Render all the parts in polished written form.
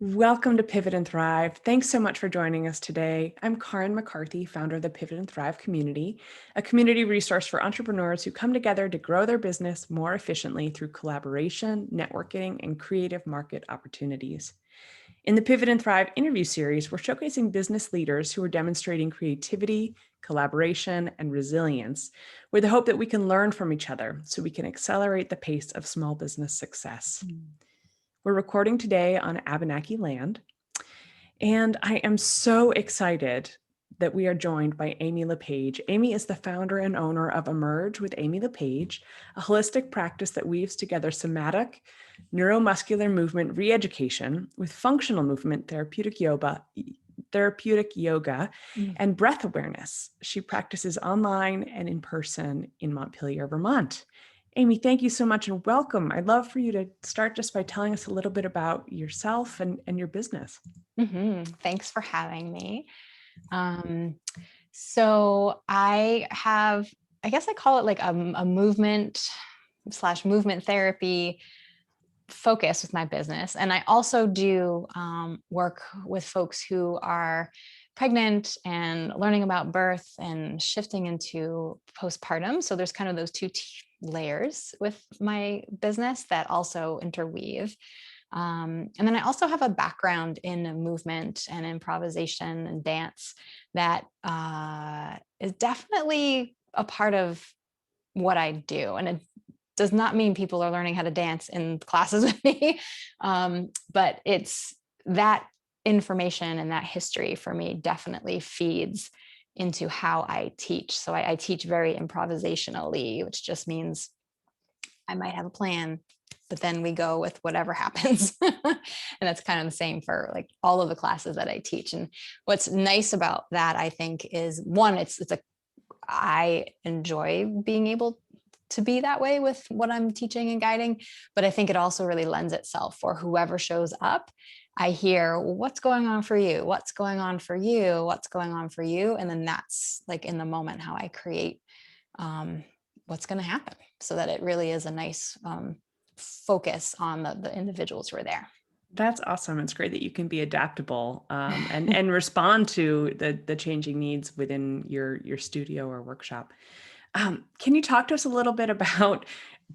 Welcome to Pivot and Thrive. Thanks so much for joining us today. I'm Karen McCarthy, founder of the Pivot and Thrive community, a community resource for entrepreneurs who come together to grow their business more efficiently through collaboration, networking, and creative market opportunities. In the Pivot and Thrive interview series, we're showcasing business leaders who are demonstrating creativity, collaboration, and resilience with the hope that we can learn from each other so we can accelerate the pace of small business success. We're recording today on Abenaki land, and I am so excited that we are joined by Amy LePage. Amy is the founder and owner of Emerge with Amy LePage, a holistic practice that weaves together somatic, neuromuscular movement re-education with functional movement, therapeutic yoga, and breath awareness. She practices online and in person in Montpelier, Vermont. Amy, thank you so much and welcome. I'd love for you to start just by telling us a little bit about yourself and your business. Thanks for having me. So I guess I call it like a movement / movement therapy focus with my business. And I also do work with folks who are pregnant and learning about birth and shifting into postpartum. So there's kind of those two layers with my business that also interweave. And then I also have a background in movement and improvisation and dance that is definitely a part of what I do. And it does not mean people are learning how to dance in classes with me, but it's that information and that history for me definitely feeds into how I teach. So I teach very improvisationally, which just means I might have a plan, but then we go with whatever happens. And that's kind of the same for like all of the classes that I teach. And what's nice about that, I think, is one, I enjoy being able to be that way with what I'm teaching and guiding, but I think it also really lends itself for whoever shows up. I hear, well, what's going on for you? What's going on for you? What's going on for you? And then that's like in the moment how I create what's going to happen so that it really is a nice focus on the individuals who are there. That's awesome. It's great that you can be adaptable and respond to the changing needs within your studio or workshop. Can you talk to us a little bit about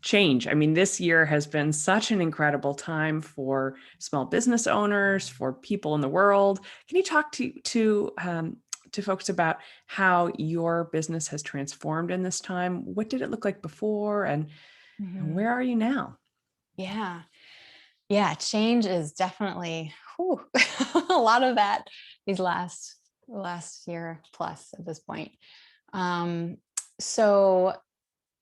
change? I mean, this year has been such an incredible time for small business owners, for people in the world. Can you talk to folks about how your business has transformed in this time? What did it look like before, and where are you now? Yeah, change is definitely a lot of that these last year plus at this point. So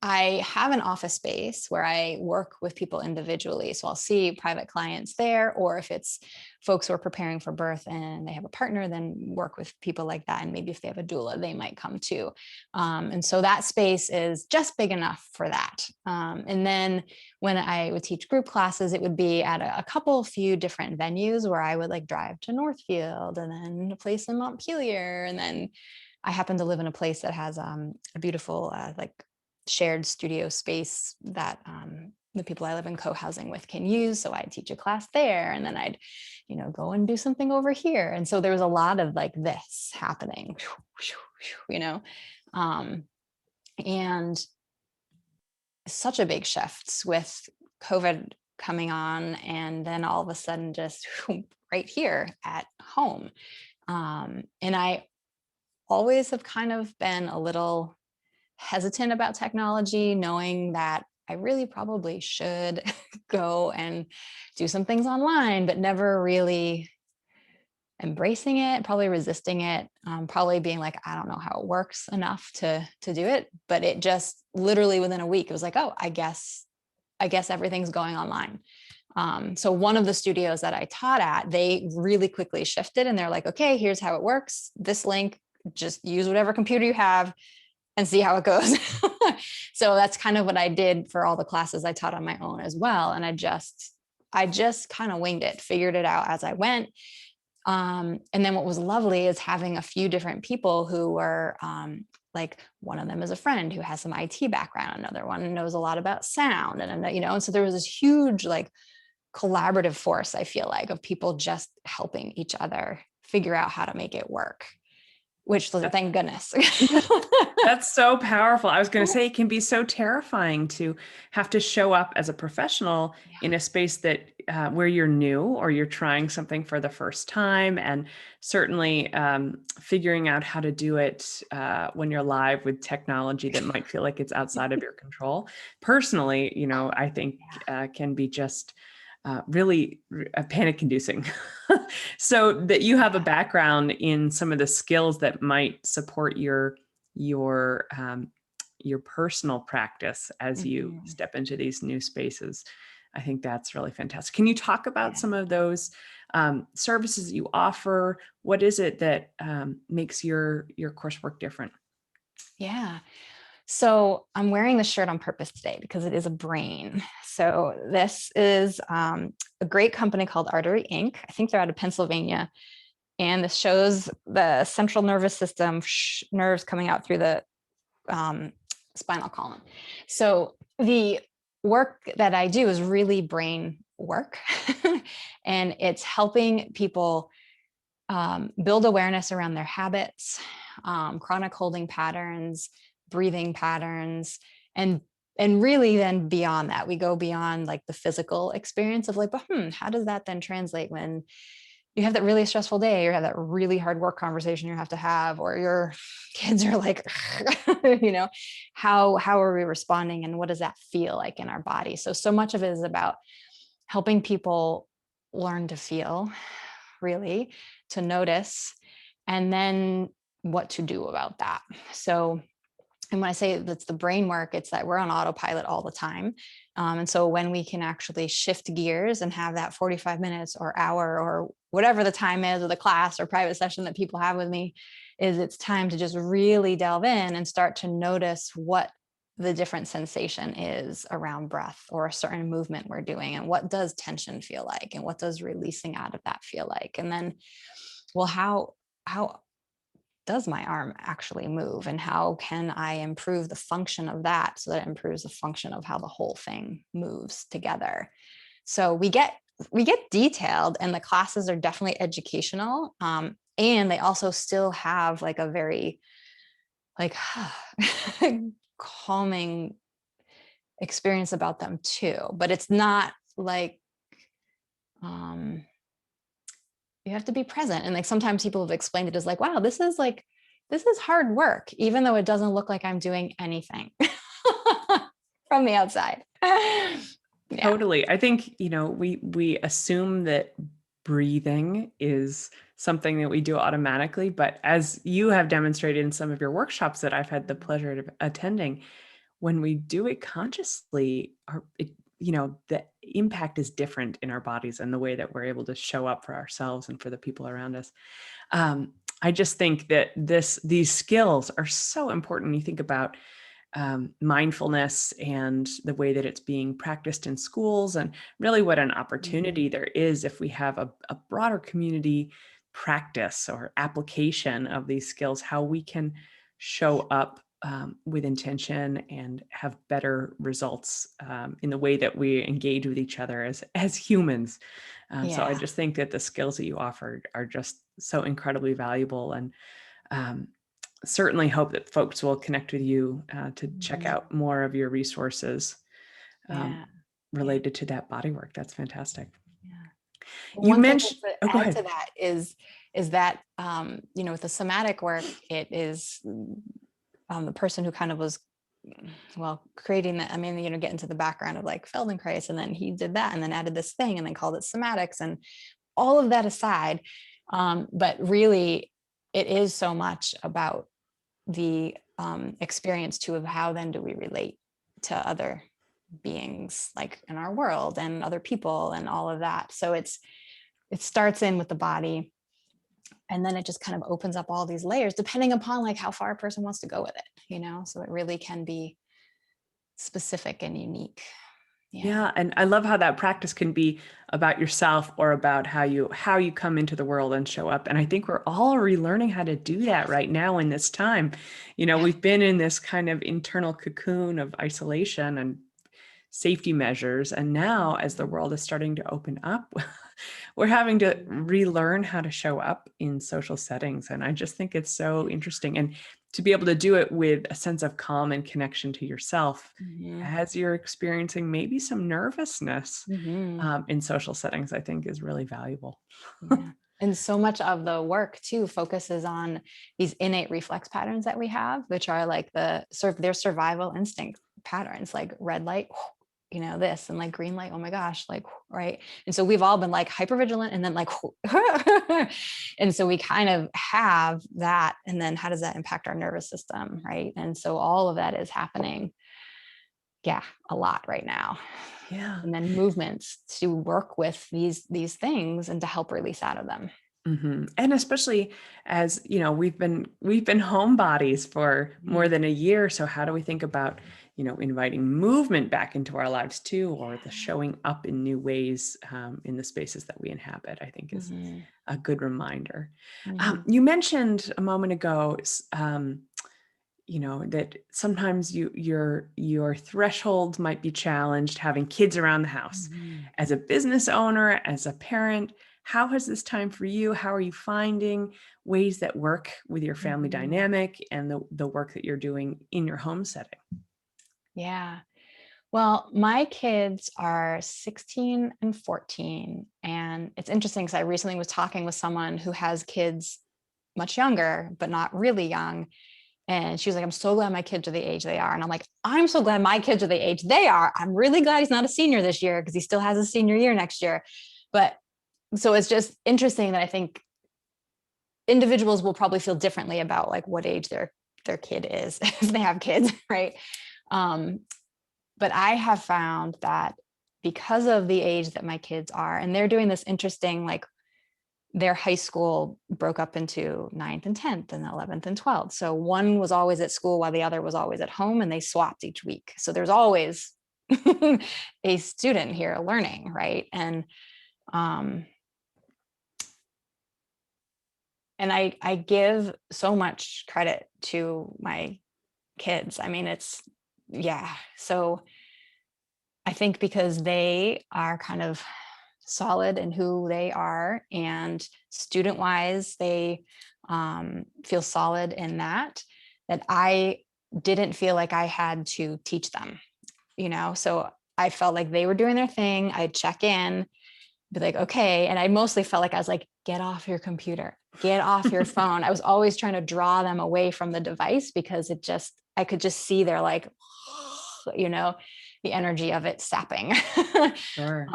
I have an office space where I work with people individually. So I'll see private clients there, or if it's folks who are preparing for birth and they have a partner, then work with people like that. And maybe if they have a doula, they might come too. And so that space is just big enough for that. And then when I would teach group classes, it would be at a few different venues where I would like drive to Northfield and then a place in Montpelier. And then I happen to live in a place that has a beautiful like shared studio space that the people I live in co-housing with can use. So I'd teach a class there, and then I'd, go and do something over here. And so there was a lot of like this happening, and such a big shift with COVID coming on, and then all of a sudden just right here at home. And I always have kind of been a little hesitant about technology, knowing that I really probably should go and do some things online, but never really embracing it, probably resisting it, probably being like, I don't know how it works enough to do it. But it just literally within a week, it was like, oh, I guess everything's going online. So one of the studios that I taught at, they really quickly shifted and they're like, okay, here's how it works. This link, just use whatever computer you have and see how it goes. So that's kind of what I did for all the classes I taught on my own as well. And I just kind of winged it, figured it out as I went. And then what was lovely is having a few different people who were like, one of them is a friend who has some IT background. Another one knows a lot about sound. And so there was this huge like collaborative force, I feel like, of people just helping each other figure out how to make it work, which thank goodness. That's so powerful. I was going to say it can be so terrifying to have to show up as a professional in a space that where you're new or you're trying something for the first time, and certainly figuring out how to do it when you're live with technology that might feel like it's outside of your control. Personally, I think can be just really panic-inducing. So that you have a background in some of the skills that might support your personal practice as you step into these new spaces. I think that's really fantastic. Can you talk about some of those services that you offer? What is it that makes your coursework different? Yeah. So I'm wearing this shirt on purpose today because it is a brain. So this is a great company called Artery Inc. I think they're out of Pennsylvania. And this shows the central nervous system, nerves coming out through the spinal column. So the work that I do is really brain work. And it's helping people build awareness around their habits, chronic holding patterns, breathing patterns, and really then beyond that, we go beyond like the physical experience of like, how does that then translate when you have that really stressful day, or have that really hard work conversation you have to have, or your kids are like, how are we responding, and what does that feel like in our body? So much of it is about helping people learn to feel, really, to notice, and then what to do about that. So, and when I say that's the brain work, it's that we're on autopilot all the time. And so when we can actually shift gears and have that 45 minutes or hour or whatever the time is, or the class or private session that people have with me, is it's time to just really delve in and start to notice what the different sensation is around breath or a certain movement we're doing, and what does tension feel like, and what does releasing out of that feel like. And then, well, how does my arm actually move, and how can I improve the function of that so that it improves the function of how the whole thing moves together. So we get detailed, and the classes are definitely educational, and they also still have like a very like calming experience about them too, but it's not like you have to be present. And like sometimes people have explained it as like, wow, this is hard work, even though it doesn't look like I'm doing anything from the outside. Yeah. Totally. I think, we assume that breathing is something that we do automatically, but as you have demonstrated in some of your workshops that I've had the pleasure of attending, when we do it consciously, the impact is different in our bodies and the way that we're able to show up for ourselves and for the people around us. I just think that these skills are so important. You think about mindfulness and the way that it's being practiced in schools, and really what an opportunity there is if we have a broader community practice or application of these skills, how we can show up with intention and have better results in the way that we engage with each other as humans. So I just think that the skills that you offer are just so incredibly valuable, and certainly hope that folks will connect with you to check out more of your resources related to that bodywork. That's fantastic. You One thing mentioned, to go add ahead. to that is that with the somatic work, it is the person who kind of was creating that. I mean, get into the background of like Feldenkrais, and then he did that and then added this thing and then called it somatics, and all of that aside, but really it is so much about the experience too of how then do we relate to other beings like in our world and other people and all of that. So it starts in with the body, and then it just kind of opens up all these layers depending upon like how far a person wants to go with it, so it really can be specific and unique. Yeah. And I love how that practice can be about yourself or about how you come into the world and show up. And I think we're all relearning how to do that right now in this time. We've been in this kind of internal cocoon of isolation and safety measures. And now, as the world is starting to open up, we're having to relearn how to show up in social settings. And I just think it's so interesting. And to be able to do it with a sense of calm and connection to yourself Mhm. as you're experiencing maybe some nervousness Mhm. in social settings, I think is really valuable. Yeah. And so much of the work too focuses on these innate reflex patterns that we have, which are like the sort of their survival instinct patterns, like red light, this, and like green light, oh my gosh, like, right. And so we've all been like hyper vigilant and then like, and so we kind of have that. And then how does that impact our nervous system? Right. And so all of that is happening. Yeah, a lot right now. Yeah. And then movements to work with these things and to help release out of them. And especially as we've been homebodies for more Mhm. than a year. So how do we think about inviting movement back into our lives too, or the showing up in new ways in the spaces that we inhabit? I think is Mhm. a good reminder. Mhm. You mentioned a moment ago, that sometimes your thresholds might be challenged having kids around the house. Mhm. As a business owner, as a parent, how has this time for you? How are you finding ways that work with your family Mhm. dynamic and the work that you're doing in your home setting? Yeah. Well, my kids are 16 and 14. And it's interesting because I recently was talking with someone who has kids much younger, but not really young. And she was like, I'm so glad my kids are the age they are. And I'm like, I'm so glad my kids are the age they are. I'm really glad he's not a senior this year because he still has a senior year next year. But so it's just interesting that I think individuals will probably feel differently about like what age their kid is if they have kids, right? Um, but I have found that because of the age that my kids are, and they're doing this interesting, like their high school broke up into 9th and 10th and 11th and 12th. So one was always at school while the other was always at home, and they swapped each week. So there's always a student here learning, right? Um, and I give so much credit to my kids. I mean, yeah. So I think because they are kind of solid in who they are, and student wise, they feel solid in that I didn't feel like I had to teach them, So I felt like they were doing their thing. I'd check in, be like, okay. And I mostly felt like I was like, get off your computer, get off your phone. I was always trying to draw them away from the device because I could just see their like, the energy of it sapping. Sure.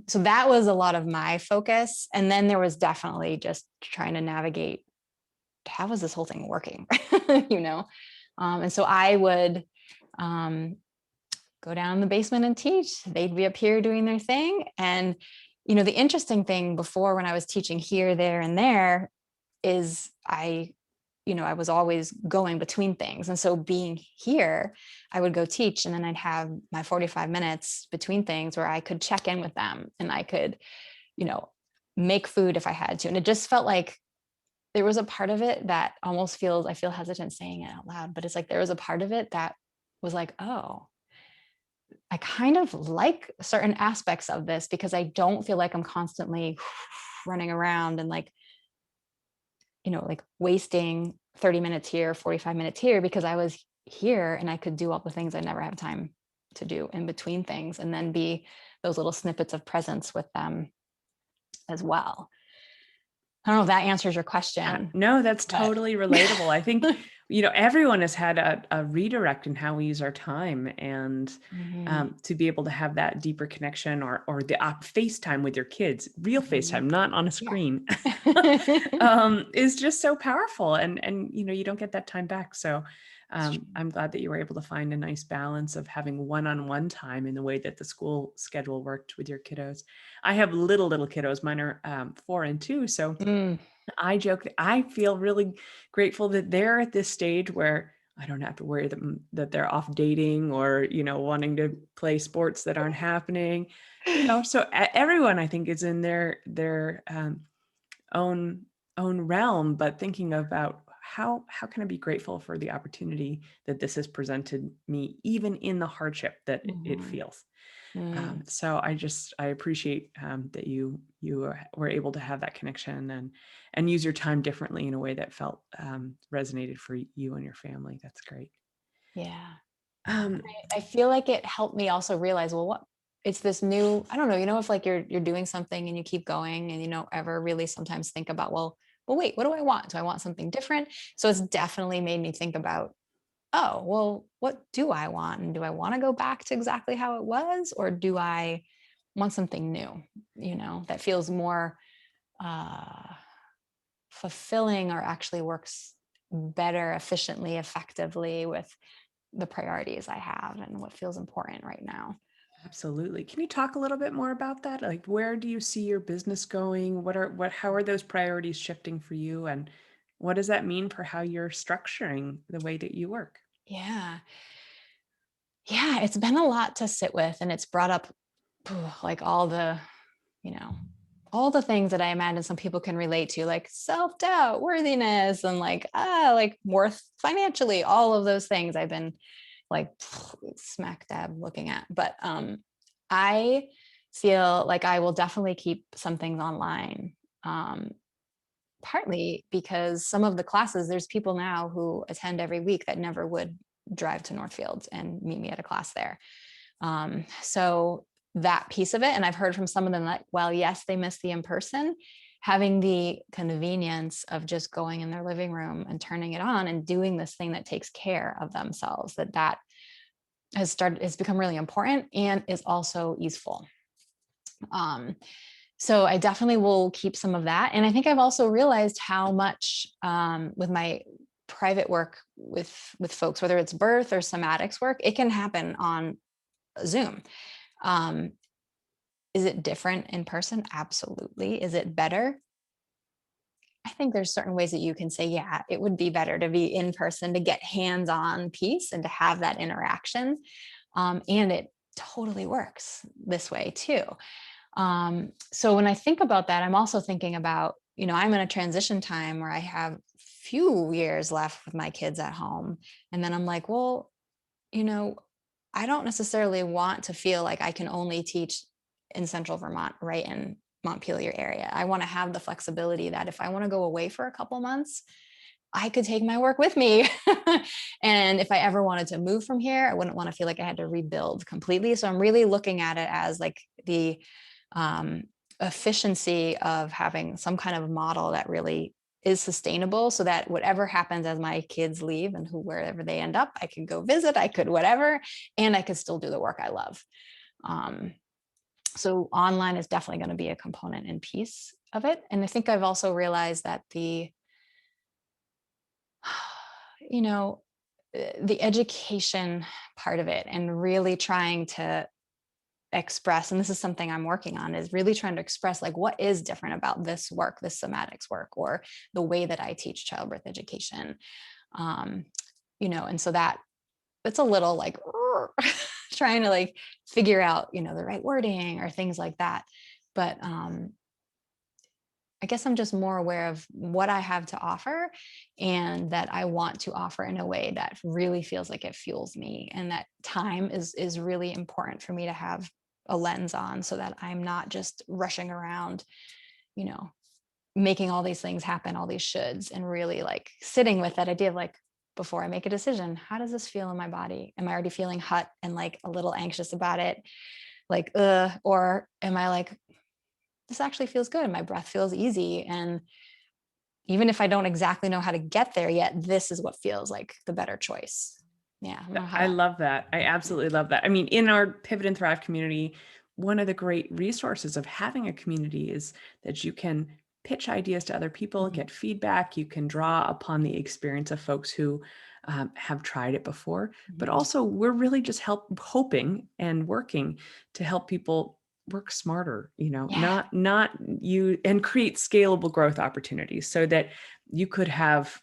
So that was a lot of my focus. And then there was definitely just trying to navigate, how was this whole thing working? you know? And so I would go down in the basement and teach. They'd be up here doing their thing. And, the interesting thing before, when I was teaching here, there, and there, is I was always going between things. And so being here, I would go teach, and then I'd have my 45 minutes between things where I could check in with them, and I could, you know, make food if I had to. And it just felt like there was a part of it that almost I feel hesitant saying it out loud, but it's like there was a part of it that was like, oh, I kind of like certain aspects of this because I don't feel like I'm constantly running around and like wasting 30 minutes here, 45 minutes here, because I was here and I could do all the things I never have time to do in between things, and then be those little snippets of presence with them as well. I don't know if that answers your question, No, that's but totally relatable. I think, everyone has had a redirect in how we use our time, and Mhm, to be able to have that deeper connection, or the FaceTime with your kids, real mhm. FaceTime, not on a Yeah. screen, is just so powerful. And you don't get that time back. So It's true. I'm glad that you were able to find a nice balance of having one-on-one time in the way that the school schedule worked with your kiddos. I have little kiddos. Mine are 4 and 2. So Mm, I joke that I feel really grateful that they're at this stage where I don't have to worry that they're off dating, or, wanting to play sports that aren't happening. So everyone, I think, is in their own realm, but thinking about how can I be grateful for the opportunity that this has presented me, even in the hardship that it Mhm. feels. Mm. So I appreciate that you were able to have that connection and use your time differently in a way that felt resonated for you and your family. That's great. Yeah. Um, I feel like it helped me also realize, well, what it's this new, I don't know, if like you're doing something and you keep going and you don't ever really sometimes think about, well, wait, what do I want? Do I want something different? So it's definitely made me think about, oh, well, what do I want? And do I want to go back to exactly how it was? Or do I want something new, that feels more uh, fulfilling or actually works better, efficiently, effectively with the priorities I have and what feels important right now. Absolutely. Can you talk a little bit more about that? Like, where do you see your business going? How are those priorities shifting for you? And what does that mean for how you're structuring the way that you work? Yeah. Yeah. It's been a lot to sit with, and it's brought up like you know, all the things that I imagine some people can relate to, like self-doubt, worthiness, and like worth financially, all of those things I've been like smack dab looking at. But I feel like I will definitely keep some things online. Um, Partly because some of the classes, there's people now who attend every week that never would drive to Northfield and meet me at a class there. So that piece of it, and I've heard from some of them that while yes, they miss the in-person, having the convenience of just going in their living room and turning it on and doing this thing that takes care of themselves, that has become really important and is also useful. Um, so I definitely will keep some of that. And I think I've also realized how much with my private work with folks, whether it's birth or somatics work, it can happen on Zoom. Um, is it different in person? Absolutely. Is it better? I think there's certain ways that you can say, yeah, it would be better to be in person to get hands-on piece and to have that interaction. And it totally works this way too. So when I think about that, I'm also thinking about, I'm in a transition time where I have few years left with my kids at home. And then I'm like, well, you know, I don't necessarily want to feel like I can only teach in central Vermont, right in Montpelier area. I want to have the flexibility that if I want to go away for a couple months, I could take my work with me. And if I ever wanted to move from here, I wouldn't want to feel like I had to rebuild completely. So I'm really looking at it as like the um, efficiency of having some kind of model that really is sustainable, so that whatever happens as my kids leave and wherever they end up, I could go visit, I could whatever, and I could still do the work I love. Um, so online is definitely going to be a component and piece of it. And I think I've also realized that you know, the education part of it and really trying to express, and this is something I'm working on, is really trying to express like what is different about this work, this somatics work, or the way that I teach childbirth education. um and so that it's a little like trying to like figure out the right wording or things like that. But I guess I'm just more aware of what I have to offer and that I want to offer in a way that really feels like it fuels me, and that time is really important for me to have a lens on, so that I'm not just rushing around, you know, making all these things happen, all these shoulds, and really like sitting with that idea of like, before I make a decision, how does this feel in my body? Am I already feeling hot and like a little anxious about it? Like, or am I like, this actually feels good. My breath feels easy. And even if I don't exactly know how to get there yet, this is what feels like the better choice. Yeah. I don't know how I to. love that. I absolutely love that. I mean, in our Pivot and Thrive community, one of the great resources of having a community is that you can pitch ideas to other people, Mhm. get feedback. You can draw upon the experience of folks who have tried it before. But Mhm. also, we're really just hoping and working to help people work smarter. Yeah. Not you, and create scalable growth opportunities so that you could have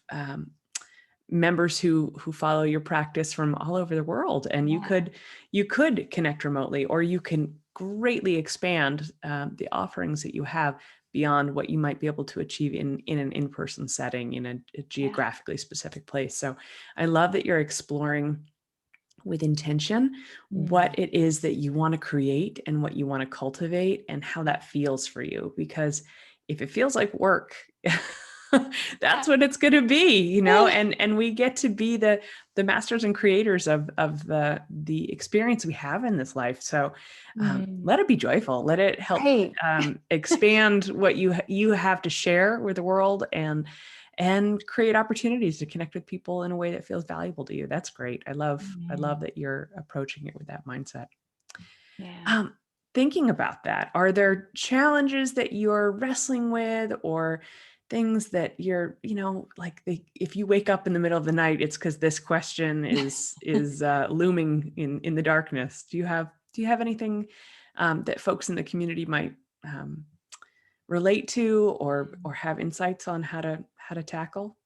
members who follow your practice from all over the world, and Yeah. you could connect remotely, or you can greatly expand the offerings that you have beyond what you might be able to achieve in an in-person setting in a Yeah. geographically specific place. So I love that you're exploring with intention what Mm. it is that you want to create and what you want to cultivate and how that feels for you. Because if it feels like work, Yeah. that's what it's going to be, you know, and we get to be the masters and creators of the experience we have in this life. So Mm. let it be joyful. Let it help Right. expand what you have to share with the world, and create opportunities to connect with people in a way that feels valuable to you. That's great. I love Mm. that you're approaching it with that mindset. Yeah. Um, Thinking about that, are there challenges that you're wrestling with, or things that you're, like if you wake up in the middle of the night, it's because this question is looming in the darkness. Do you have anything that folks in the community might relate to, or have insights on how to tackle?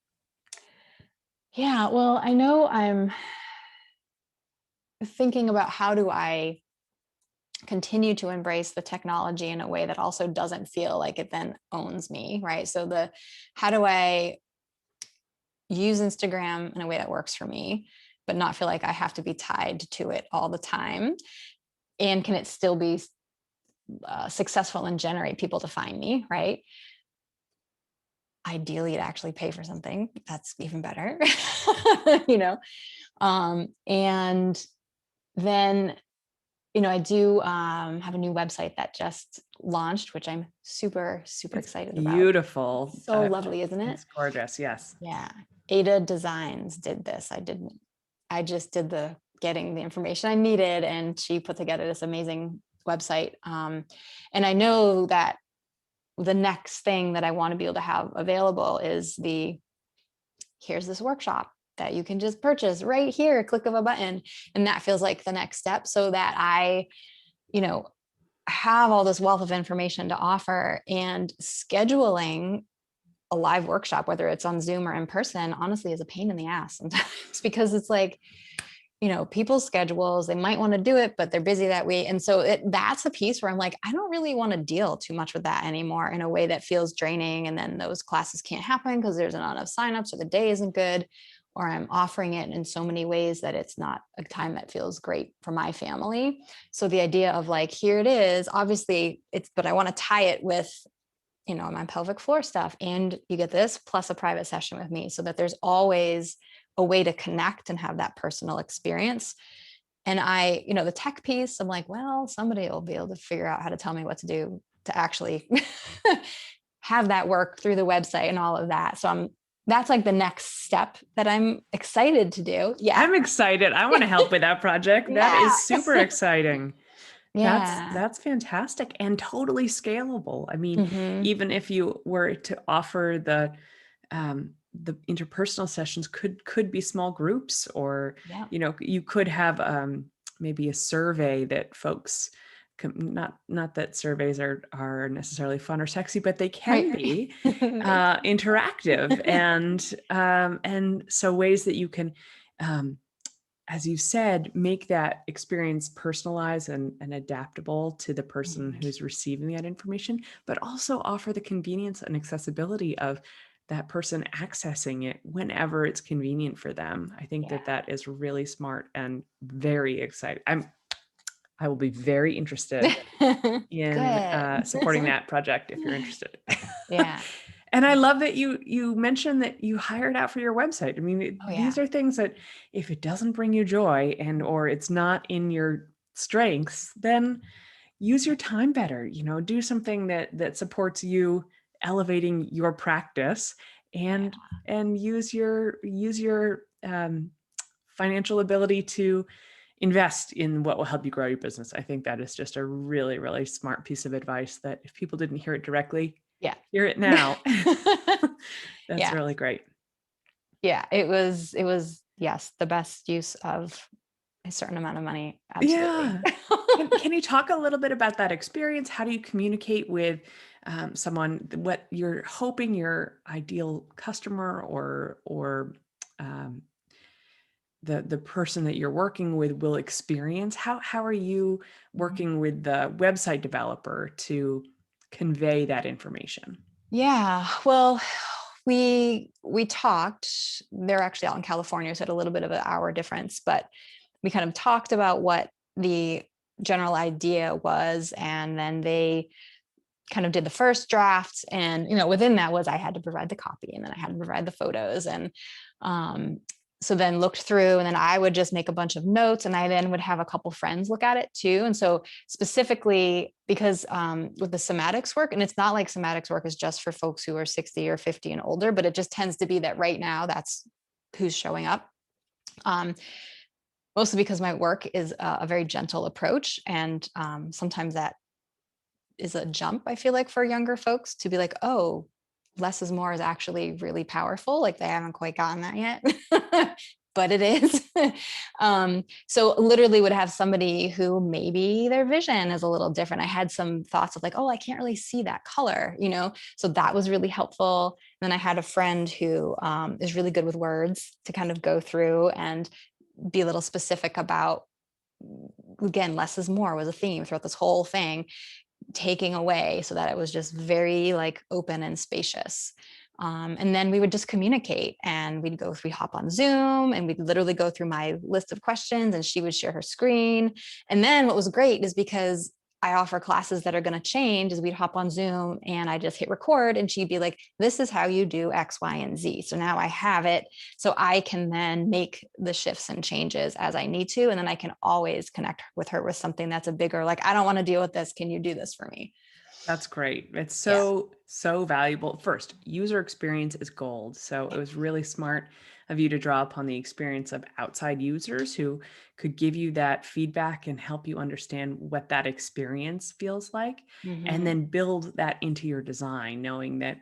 Yeah. Well, I know I'm thinking about how do I continue to embrace the technology in a way that also doesn't feel like it then owns me, right? So how do I use Instagram in a way that works for me, but not feel like I have to be tied to it all the time? And can it still be successful and generate people to find me, right? Ideally, it actually pay for something. That's even better, you know? And then I do have a new website that just launched, which I'm super, super It's excited about. beautiful. So lovely, isn't it? It's gorgeous. Yes. Yeah. Ada Designs did this. I just did the getting the information I needed, and she put together this amazing website. And I know that the next thing that I want to be able to have available is here's this workshop that you can just purchase right here, click of a button. And that feels like the next step, so that I, you know, have all this wealth of information to offer. And scheduling a live workshop, whether it's on Zoom or in person, honestly is a pain in the ass sometimes, because it's like, people's schedules, they might want to do it, but they're busy that week. And so that's a piece where I'm like, I don't really want to deal too much with that anymore in a way that feels draining. And then those classes can't happen because there's not enough signups, or the day isn't good, or I'm offering it in so many ways that it's not a time that feels great for my family. So the idea of like, here it is, obviously but I want to tie it with, my pelvic floor stuff. And you get this plus a private session with me, so that there's always a way to connect and have that personal experience. And the tech piece, I'm like, well, somebody will be able to figure out how to tell me what to do to actually have that work through the website and all of that. So that's like the next step that I'm excited to do. Yeah. I'm excited. I want to help with that project. That Yeah. is super exciting. That's Yeah. that's fantastic and totally scalable. I mean, Hmm. even if you were to offer the interpersonal sessions, could be small groups, or Yeah. you could have maybe a survey that folks not that surveys are necessarily fun or sexy, but they can Right. be Right. interactive, and so ways that you can, um, as you said, make that experience personalized and adaptable to the person Mhm. who's receiving that information, but also offer the convenience and accessibility of that person accessing it whenever it's convenient for them. I think Yeah. that is really smart and very exciting. I will be very interested in Good. supporting that project if you're interested. Yeah. And I Yeah. love that you mentioned that you hired out for your website. I mean, Oh these yeah. are things that if it doesn't bring you joy, or it's not in your strengths, then use your time better. Do something that supports you elevating your practice, Yeah. and use your financial ability to invest in what will help you grow your business. I think that is just a really, really smart piece of advice that if people didn't hear it directly, Yeah. hear it now. That's Yeah. really great. Yeah. It was, yes, the best use of a certain amount of money. Absolutely. Yeah. Can you talk a little bit about that experience? How do you communicate with someone, what you're hoping your ideal customer, or um, the person that you're working with will experience? How are you Mhm. working with the website developer to convey that information? Yeah, well, we talked. They're actually out in California, so had a little bit of an hour difference, but we kind of talked about what the general idea was, and then they kind of did the first draft. And within that was I had to provide the copy, and then I had to provide the photos, and um, so then looked through, and then I would just make a bunch of notes, and I then would have a couple friends look at it too. And so specifically because with the somatics work, and it's not like somatics work is just for folks who are 60 or 50 and older, but it just tends to be that right now that's who's showing up. Um, Mostly because my work is a very gentle approach, and sometimes that is a jump, I feel like, for younger folks to be like, oh, less is more is actually really powerful. Like they haven't quite gotten that yet, but it is. So literally would have somebody who maybe their vision is a little different. I had some thoughts of like, oh, I can't really see that color, so that was really helpful. And then I had a friend who is really good with words to kind of go through and be a little specific about, again, less is more was a theme throughout this whole thing, taking away so that it was just very like open and spacious. And then we would just communicate, and we'd hop on Zoom, and we'd literally go through my list of questions, and she would share her screen. And then what was great is because I offer classes that are going to change, is we'd hop on Zoom and I just hit record, and she'd be like, this is how you do X, Y, and Z. So now I have it. So I can then make the shifts and changes as I need to. And then I can always connect with her with something that's a bigger, like, I don't want to deal with this. Can you do this for me? That's great. It's Yeah. so valuable. First, user experience is gold. So it was really smart of you to draw upon the experience of outside users who could give you that feedback and help you understand what that experience feels like, and Mm-hmm. then build that into your design, knowing that,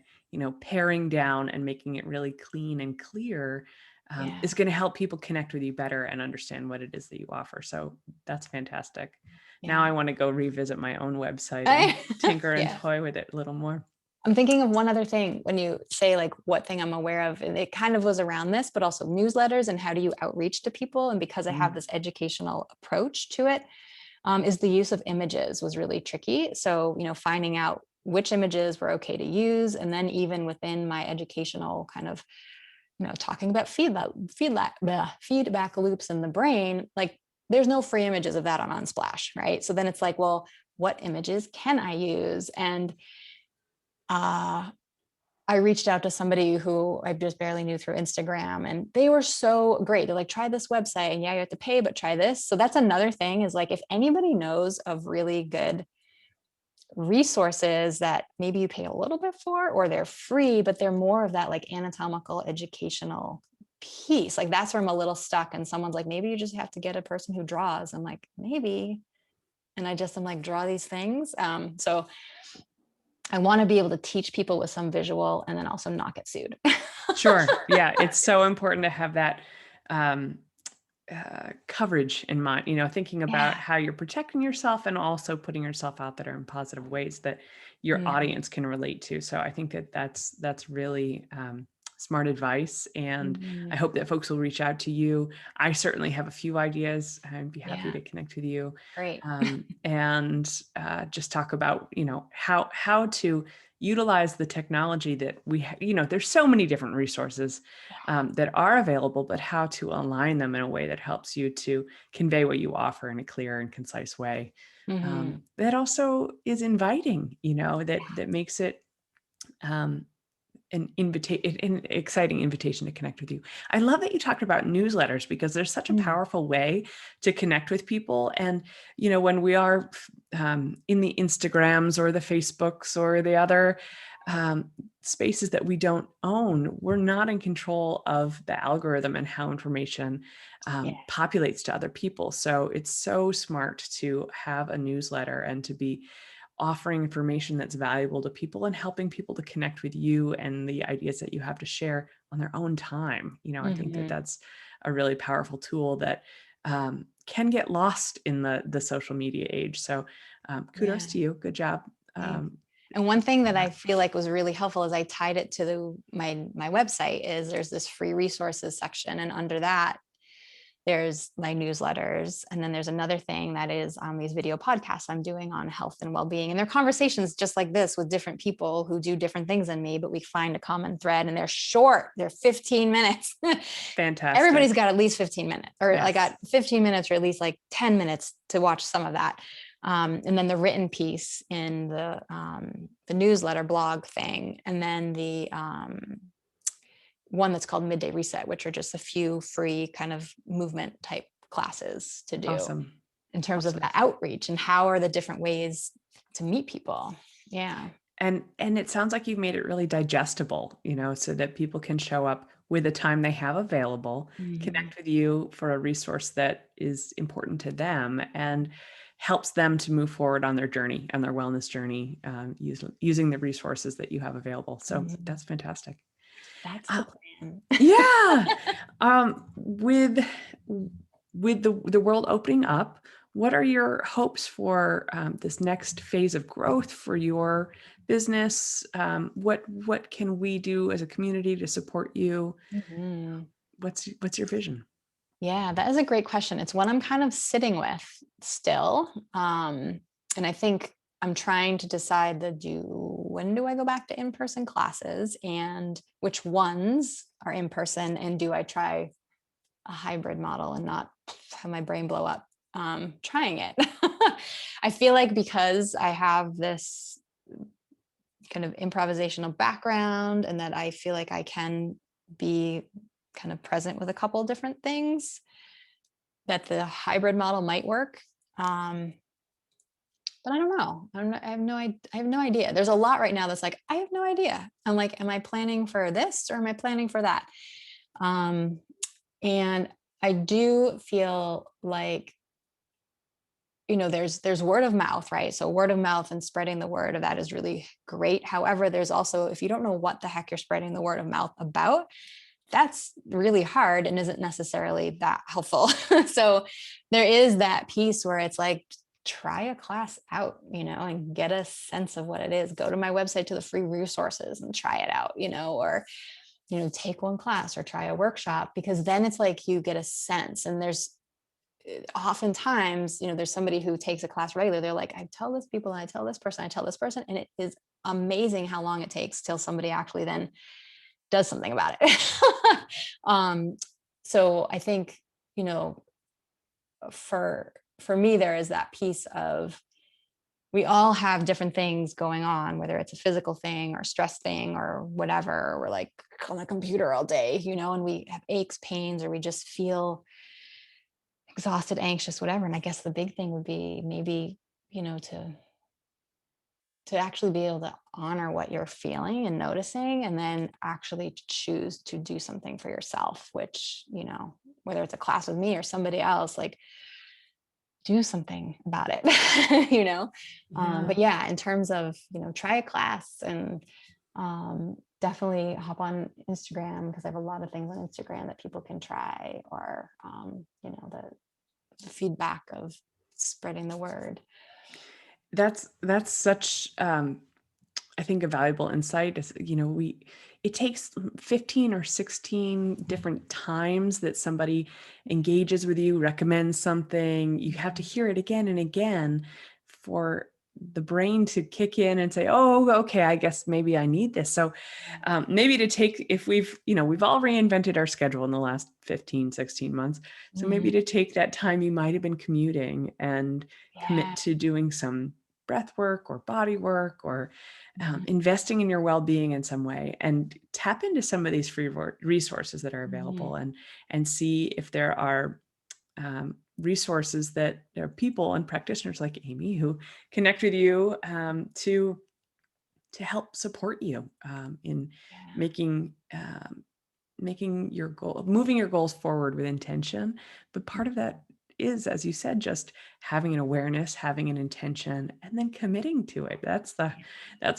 paring down and making it really clean and clear is Yeah. going to help people connect with you better and understand what it is that you offer. So that's fantastic. Now Yeah. I want to go revisit my own website and tinker and Yeah. toy with it a little more. I'm thinking of one other thing when you say like what thing I'm aware of, and it kind of was around this, but also newsletters and how do you outreach to people. And because I have Mm, this educational approach to it, is the use of images was really tricky. So, finding out which images were okay to use. And then even within my educational kind of, talking about feedback loops in the brain, like there's no free images of that on Unsplash, right? So then it's like, well, what images can I use? And uh, I reached out to somebody who I just barely knew through Instagram, and they were so great. They're like, try this website, and yeah, you have to pay, but try this. So that's another thing, is like, if anybody knows of really good resources that maybe you pay a little bit for, or they're free, but they're more of that like anatomical educational piece. Like that's where I'm a little stuck. And someone's like, maybe you just have to get a person who draws. I'm like, maybe. And I'm like, draw these things. So I want to be able to teach people with some visual and then also not get sued. sure. Yeah. It's so important to have that um, coverage in mind, thinking about Yeah. how you're protecting yourself and also putting yourself out there in positive ways that your Mhm. audience can relate to. So I think that that's really smart advice. And I Mhm. hope that folks will reach out to you. I certainly have a few ideas. I'd be happy Yeah. to connect with you, Great. and just talk about, how to utilize the technology that there's so many different resources that are available, but how to align them in a way that helps you to convey what you offer in a clear and concise way. Mhm. That also is inviting, that makes it an exciting invitation to connect with you. I love that you talked about newsletters, because there's such a Mm. powerful way to connect with people. And, when we are in the Instagrams or the Facebooks or the other um, spaces that we don't own, we're not in control of the algorithm and how information Yeah. populates to other people. So it's so smart to have a newsletter and to be offering information that's valuable to people and helping people to connect with you and the ideas that you have to share on their own time. I think that Mhm. that's a really powerful tool that can get lost in the social media age. So kudos Yeah. to you. Good job. Thanks. Um, And one thing that yeah. I feel like was really helpful as I tied it to my website is there's this free resources section, and under that there's my newsletters, and then there's another thing that is these video podcasts I'm doing on health and well-being, and they're conversations just like this with different people who do different things than me, but we find a common thread, and they're short, they're 15 minutes. Fantastic. Everybody's got at least 15 minutes, or Yes. I got 15 minutes, or at least like 10 minutes to watch some of that. And then the written piece in the newsletter blog thing, and then the one that's called Midday Reset, which are just a few free kind of movement type classes to do Awesome. in terms of Awesome. that outreach and how are the different ways to meet people. Yeah. And it sounds like you've made it really digestible, so that people can show up with the time they have available, connect with you for a resource that is important to them and helps them to move forward on their journey, on their wellness journey, using the resources that you have available. So that's fantastic. That's the plan. Yeah. With the world opening up, what are your hopes for this next phase of growth for your business? What can we do as a community to support you? What's your vision? Yeah, that is a great question. It's one I'm kind of sitting with still. And I think I'm trying to decide when do I go back to in-person classes, and which ones are in person, and do I try a hybrid model and not have my brain blow up trying it. I feel like because I have this kind of improvisational background, and that I feel like I can be kind of present with a couple of different things, that the hybrid model might work. But I don't know. I have no idea. There's a lot right now that's like, I have no idea. I'm like, am I planning for this or am I planning for that? And I do feel like, there's word of mouth, right? So word of mouth and spreading the word of that is really great. However, there's also, if you don't know what the heck you're spreading the word of mouth about, that's really hard and isn't necessarily that helpful. So there is that piece where it's like, try a class out, and get a sense of what it is. Go to my website to the free resources and try it out, or, take one class or try a workshop, because then it's like you get a sense. And there's oftentimes, there's somebody who takes a class regularly. They're like, I tell this people, and I tell this person, and it is amazing how long it takes till somebody actually then does something about it. So I think, for me, there is that piece of, we all have different things going on, whether it's a physical thing or stress thing or whatever. We're like on the computer all day, and we have aches, pains, or we just feel exhausted, anxious, whatever. And I guess the big thing would be maybe, to actually be able to honor what you're feeling and noticing, and then actually choose to do something for yourself, which, whether it's a class with me or somebody else, like, do something about it. But yeah, in terms of, try a class, and definitely hop on Instagram, because I have a lot of things on Instagram that people can try, or the feedback of spreading the word. That's such I think a valuable insight is, it takes 15 or 16 different times that somebody engages with you, recommends something. You have to hear it again and again for the brain to kick in and say, oh, okay, I guess maybe I need this. So maybe to take, if we've all reinvented our schedule in the last 15, 16 months. So maybe to take that time you might have been commuting and commit to doing some breath work or body work, or investing in your well-being in some way, and tap into some of these free resources that are available, and see if there are resources that there are people and practitioners like Amy who connect with you to help support you in making your goal, moving your goals forward with intention. But part of that is, as you said, just having an awareness, having an intention, and then committing to it. That's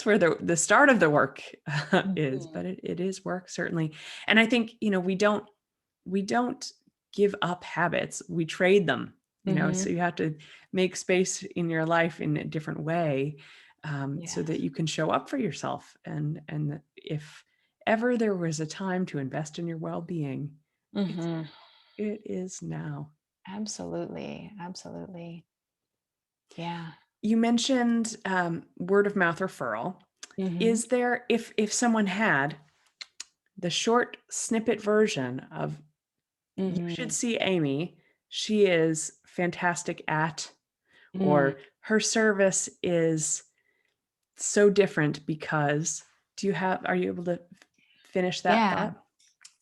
where the start of the work is, but it is work, certainly. And I think, we don't give up habits, we trade them, so you have to make space in your life in a different way, so that you can show up for yourself. And if ever there was a time to invest in your well-being, It is now. Absolutely. Absolutely. Yeah. You mentioned word of mouth referral. Hmm. Is there, if someone had the short snippet version of, you should Hmm. see Amy, she is fantastic at, Mm. or her service is so different because, are you able to finish that Yeah. thought?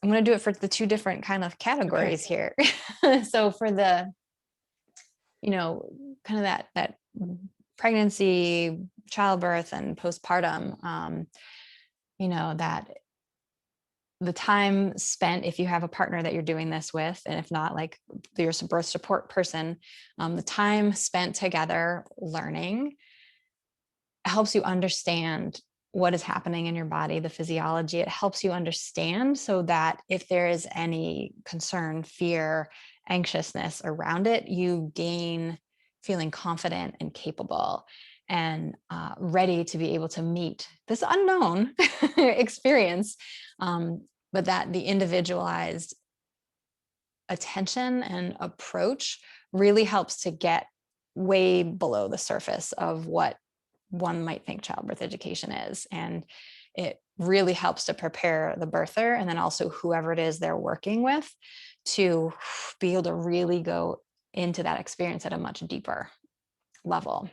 I'm going to do it for the two different kind of Okay. categories here. So for the, you know, kind of that pregnancy, childbirth, and postpartum, that the time spent, if you have a partner that you're doing this with, and if not, like your birth support person, the time spent together learning helps you understand what is happening in your body, the physiology. It helps you understand so that if there is any concern, fear, anxiousness around it, you gain feeling confident and capable and ready to be able to meet this unknown experience. But that the individualized attention and approach really helps to get way below the surface of what one might think childbirth education is. And it really helps to prepare the birther and then also whoever it is they're working with to be able to really go into that experience at a much deeper level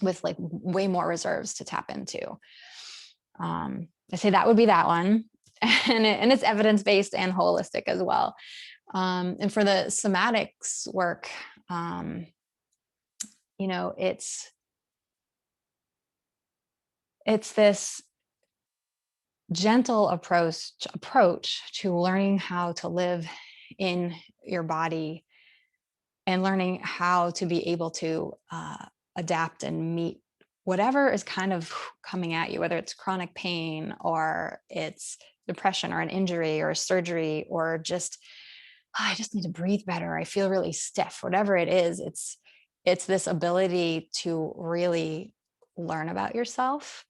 with like way more reserves to tap into. I say that would be that one. And it's evidence-based and holistic as well. And for the somatics work, um, it's this gentle approach to learning how to live in your body and learning how to be able to adapt and meet whatever is kind of coming at you, whether it's chronic pain or it's depression or an injury or a surgery or just I just need to breathe better, I feel really stiff, whatever it is. It's this ability to really learn about yourself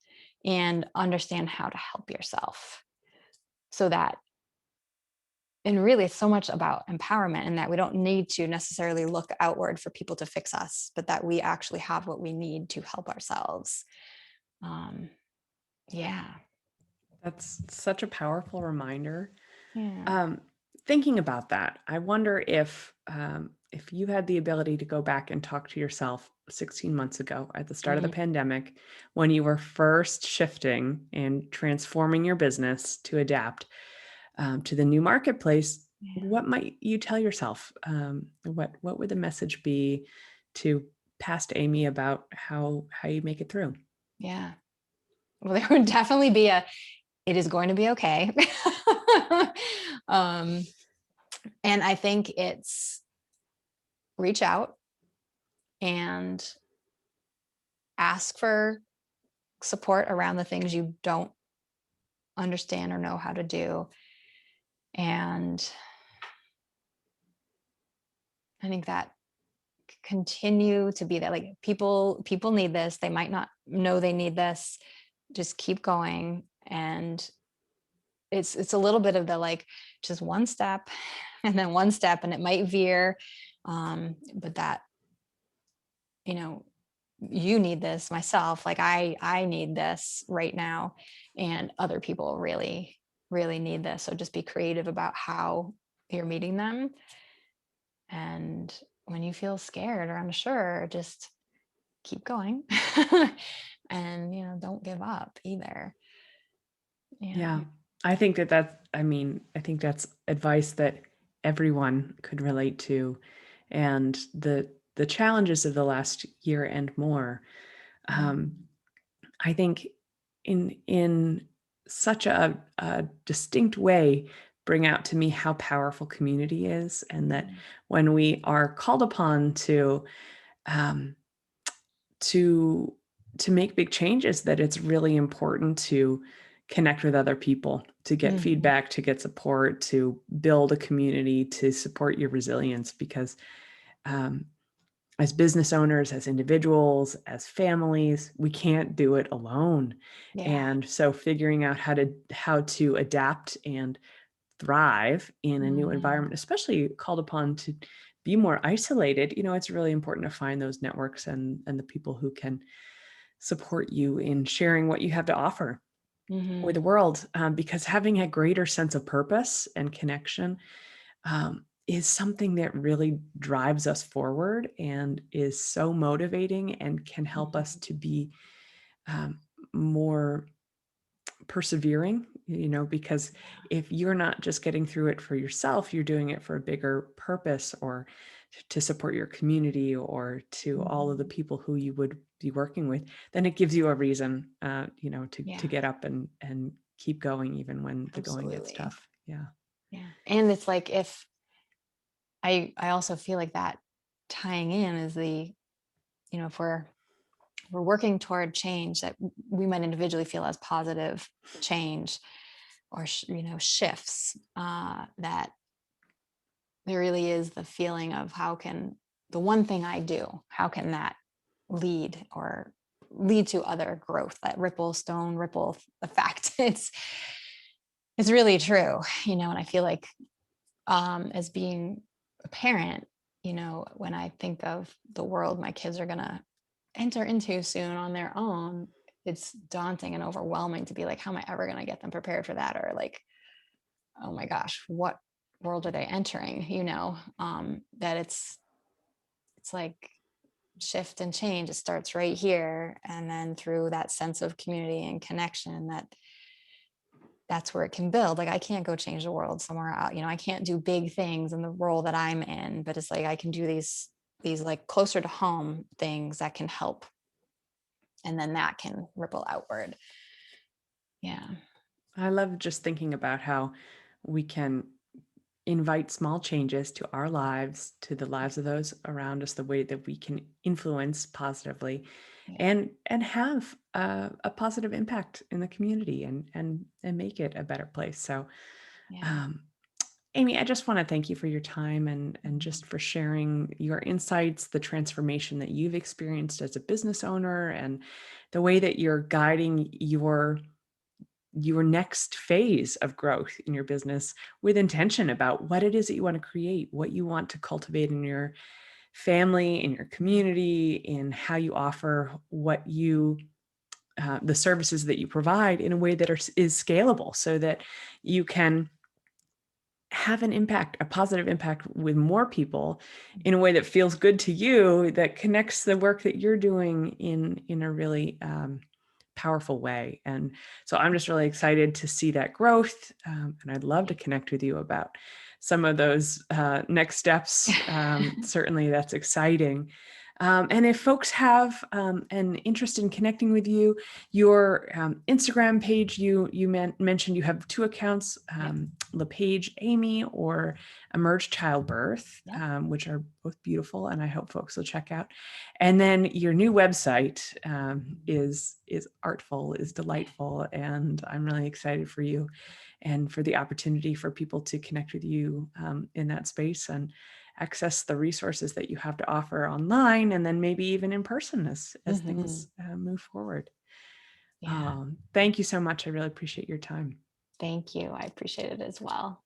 and understand how to help yourself so that, and really it's so much about empowerment and that we don't need to necessarily look outward for people to fix us, but that we actually have what we need to help ourselves. um yeah. That's such a powerful reminder. Yeah. Um, Thinking about that, I wonder if you had the ability to go back and talk to yourself 16 months ago at the start of the Mhm. pandemic, when you were first shifting and transforming your business to adapt to the new marketplace, Yeah. what might you tell yourself? What would the message be to past Amy about how you make it through? Yeah. Well, there would definitely be it is going to be okay. um and I think it's reach out and ask for support around the things you don't understand or know how to do. And I think that continue to be that, like, people need this, they might not know they need this, just keep going. And it's a little bit of the, like, just one step and then one step and it might veer, but that, you know you need this, myself, like I need this right now, and other people really really need this. So just be creative about how you're meeting them. And when you feel scared or unsure, just keep going. And don't give up either. Yeah. Yeah, I think I think that's advice that everyone could relate to. And the challenges of the last year and more, um, Mhm. I think in such a distinct way bring out to me how powerful community is, and that Yeah. when we are called upon um, to to make big changes, that it's really important to connect with other people, to get Mhm. feedback, to get support, to build a community, to support your resilience. Because um, as business owners, as individuals, as families, we can't do it alone. Yeah. And so figuring out how to adapt and thrive in a new Mhm. environment, especially called upon to be more isolated, it's really important to find those networks and the people who can support you in sharing what you have to offer with the Mhm. world, because having a greater sense of purpose and connection is something that really drives us forward and is so motivating and can help us Mhm. to be um, more persevering, because if you're not just getting through it for yourself, you're doing it for a bigger purpose or to support your community or to all of the Mhm. people who you would be working with, then it gives you a reason, to Yeah, get up and keep going even when the going gets absolutely. tough. Yeah. Yeah. And it's like if I also feel like that tying in is if we're working toward change that we might individually feel as positive change or shifts, that there really is the feeling of how can the one thing I do, how can that lead to other growth, that ripple effect. It's really true, and I feel like, as being a parent, when I think of the world my kids are going to enter into soon on their own, it's daunting and overwhelming to be like, how am I ever going to get them prepared for that? Or like, oh my gosh, what world are they entering? That it's like shift and change. It starts right here. And then through that sense of community and connection, that's where it can build. Like I can't go change the world somewhere out. I can't do big things in the role that I'm in, but it's like I can do these like closer to home things that can help. And then that can ripple outward. Yeah. I love just thinking about how we can invite small changes to our lives, to the lives of those around us, the way that we can influence positively Yeah. and have a positive impact in the community and make it a better place. So, Yeah. um, Amy, I just want to thank you for your time and Mhm. just for sharing your insights, the transformation that you've experienced as a business owner, and the way that you're guiding your next phase of growth in your business with intention about what it is that you want to create, what you want to cultivate in your family, in your community, in how you offer the services that you provide in a way that is scalable so that you can have an impact, a positive impact with more people in a way that feels good to you, that connects the work that you're doing in a really powerful way. And so I'm just really excited to see that growth. And I'd love to Thank connect with you about some of those next steps. you. Certainly that's exciting. And if folks have an interest in connecting with you, your Instagram page, you mentioned you have two accounts, Yep. LePage Amy or Emerge Childbirth, Yep. which are both beautiful, and I hope folks will check out. And then your new website is artful, is delightful, and I'm really excited for you and for the opportunity for people to connect with you in that space and access the resources that you have to offer online and then maybe even in person as Hmm. things move forward. Yeah. Thank you so much. I really appreciate your time. Thank you. I appreciate it as well.